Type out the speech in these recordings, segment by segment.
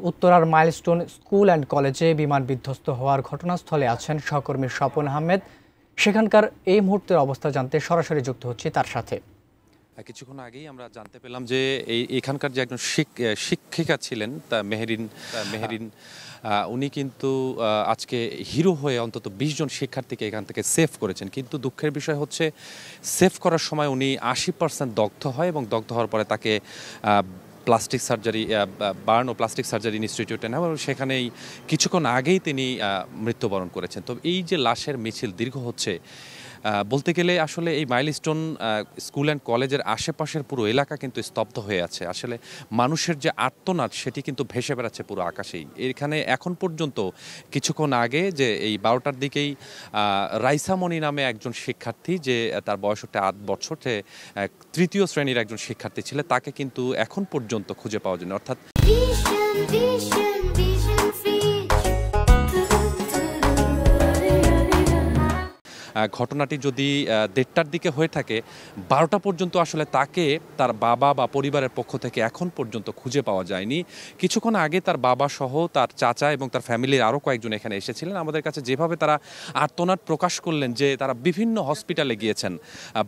উত্তরার milestone school and কলেজে বিমান বিধ্বস্ত হওয়ার ঘটনাস্থলে আছেন সহকর্মী স্বপন আহমেদ। সেখানকার এই মুহূর্তের অবস্থা জানতে সরাসরি যুক্ত হচ্ছি তার সাথে। কিছুক্ষণ আগেই আমরা জানতে পেলাম যে এখানকার যে একজন শিক্ষিকা ছিলেন তা মেহেরিন উনি কিন্তু আজকে হিরো হয়ে অন্তত ২০ জন শিক্ষার্থীকে এখান থেকে সেভ করেছেন। কিন্তু দুঃখের বিষয় হচ্ছে সেভ করার সময় উনি ৮০% দগ্ধ হয় এবং দগ্ধ হওয়ার পরে তাকে প্লাস্টিক সার্জারি বার্ন ও প্লাস্টিক সার্জারি ইনস্টিটিউটে নেওয়া এবং সেখানেই কিছুক্ষণ আগেই তিনি মৃত্যুবরণ করেছেন। তো এই যে লাশের মিছিল দীর্ঘ হচ্ছে, বলতে গেলে আসলে এই মাইলস্টোন স্কুল অ্যান্ড কলেজের আশেপাশের পুরো এলাকা কিন্তু স্তব্ধ হয়ে আছে। আসলে মানুষের যে আর্তনাদ সেটি কিন্তু ভেসে বেড়াচ্ছে পুরো আকাশেই। এখানে এখন পর্যন্ত কিছুক্ষণ আগে যে এই ১২টার দিকেই রাইসামণি নামে একজন শিক্ষার্থী, যে তার বয়স হচ্ছে ৮ বছর, যে তৃতীয় শ্রেণীর একজন শিক্ষার্থী ছিল, তাকে কিন্তু এখন পর্যন্ত খুঁজে পাওয়া যায়নি। অর্থাৎ ঘটনাটি যদি ১:৩০টার দিকে হয়ে থাকে, ১২টা পর্যন্ত আসলে তাকে তার বাবা বা পরিবারের পক্ষ থেকে এখন পর্যন্ত খুঁজে পাওয়া যায়নি। কিছুক্ষণ আগে তার বাবা সহ তার চাচা এবং তার ফ্যামিলির আরও কয়েকজন এখানে এসেছিলেন। আমাদের কাছে যেভাবে তারা আর্তনাদ প্রকাশ করলেন যে তারা বিভিন্ন হসপিটালে গিয়েছেন,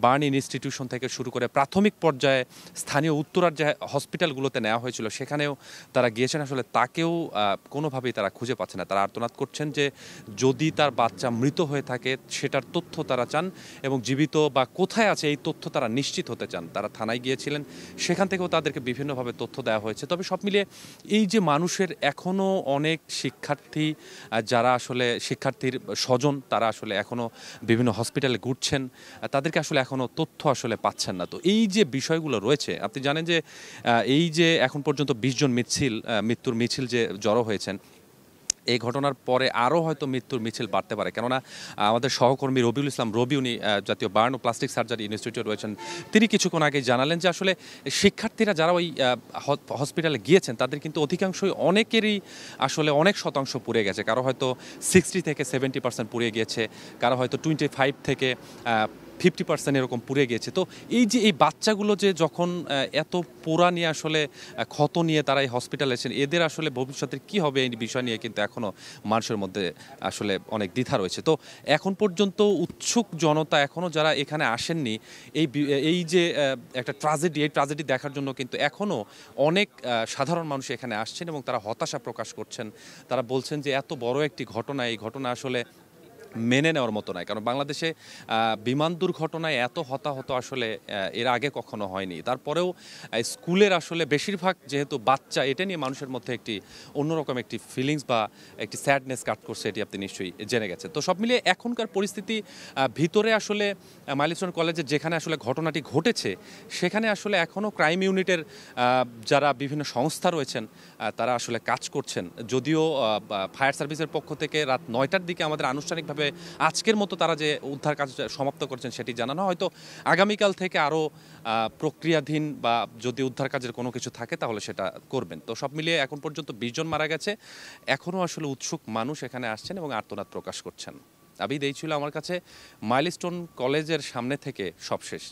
বার্ন ইনস্টিটিউশন থেকে শুরু করে প্রাথমিক পর্যায়ে স্থানীয় উত্তরার যে হসপিটালগুলোতে নেওয়া হয়েছিল সেখানেও তারা গিয়েছেন, আসলে তাকেও কোনোভাবেই তারা খুঁজে পাচ্ছে না। তারা আর্তনাদ করছেন যে যদি তার বাচ্চা মৃত হয়ে থাকে সেটার তথ্য তারা চান এবং জীবিত বা কোথায় আছে এই তথ্য তারা নিশ্চিত হতে চান। তারা থানায় গিয়েছিলেন, সেখান থেকেও তাদেরকে বিভিন্নভাবে তথ্য দেওয়া হয়েছে। তবে সব মিলিয়ে এই যে মানুষের এখনও অনেক শিক্ষার্থী, যারা আসলে শিক্ষার্থীর স্বজন, তারা আসলে এখনও বিভিন্ন হসপিটালে ঘুরছেন, তাদেরকে আসলে এখনও তথ্য আসলে পাচ্ছেন না। তো এই যে বিষয়গুলো রয়েছে, আপনি জানেন যে এই যে এখন পর্যন্ত ২০ জন মৃত্যুর মিছিল যে জড়ো হয়েছেন, এই ঘটনার পরে আরও হয়তো মৃত্যুর মিছিল বাড়তে পারে। কেননা আমাদের সহকর্মী রবিউল ইসলাম রবি, উনি জাতীয় বার্ন ও প্লাস্টিক সার্জারি ইনস্টিটিউট রয়েছেন, তিনি কিছুক্ষণ আগে জানালেন যে আসলে শিক্ষার্থীরা যারা ওই হসপিটালে গিয়েছেন তাদের কিন্তু অধিকাংশই অনেকেরই আসলে অনেক শতাংশ পুড়ে গেছে। কারো হয়তো 60 থেকে 70% পুড়ে গিয়েছে, কারো হয়তো 25 থেকে 50% এরকম পুড়ে গিয়েছে। তো এই যে এই বাচ্চাগুলো যে যখন এত পোড়া নিয়ে আসলে ক্ষত নিয়ে তারা এই হসপিটালে এসেছেন, এদের আসলে ভবিষ্যতের কী হবে এই বিষয় নিয়ে কিন্তু এখনও মানুষের মধ্যে আসলে অনেক দ্বিধা রয়েছে। তো এখন পর্যন্ত উৎসুক জনতা এখনও যারা এখানে আসেননি, এই যে একটা ট্র্যাজেডি, এই ট্র্যাজেডি দেখার জন্য কিন্তু এখনও অনেক সাধারণ মানুষ এখানে আসছেন এবং তারা হতাশা প্রকাশ করছেন। তারা বলছেন যে এত বড় একটি ঘটনা, এই ঘটনা আসলে মেনে নেওয়ার মতো নয়। কারণ বাংলাদেশে বিমান দুর্ঘটনায় এত হতাহত আসলে এর আগে কখনো হয়নি। তারপরেও স্কুলের আসলে বেশিরভাগ যেহেতু বাচ্চা, এটা নিয়ে মানুষের মধ্যে একটি অন্যরকম একটি ফিলিংস বা একটি স্যাডনেস কাট করছে, এটি আপনি নিশ্চয়ই জেনে গেছেন। তো সব মিলিয়ে এখনকার পরিস্থিতি, ভিতরে আসলে মাইলস্টোন কলেজে যেখানে আসলে ঘটনাটি ঘটেছে সেখানে আসলে এখনও ক্রাইম ইউনিটের যারা বিভিন্ন সংস্থা রয়েছেন তারা আসলে কাজ করছেন। যদিও ফায়ার সার্ভিসের পক্ষ থেকে রাত ৯টার দিকে আমাদের আনুষ্ঠানিকভাবে আজকের মতো তারা যে উদ্ধার কাজ সমাপ্ত করছেন সেটি জানানো, হয়তো আগামীকাল থেকে আরও প্রক্রিয়াধীন বা যদি উদ্ধার কাজের কোনো কিছু থাকে তাহলে সেটা করবেন। তো সব মিলিয়ে এখন পর্যন্ত ২০ জন মারা গেছে। এখনও আসলে উৎসুক মানুষ এখানে আসছেন এবং আর্তনাদ প্রকাশ করছেন। আবিদ, এই ছিল আমার কাছে মাইলস্টোন কলেজের সামনে থেকে সবশেষ।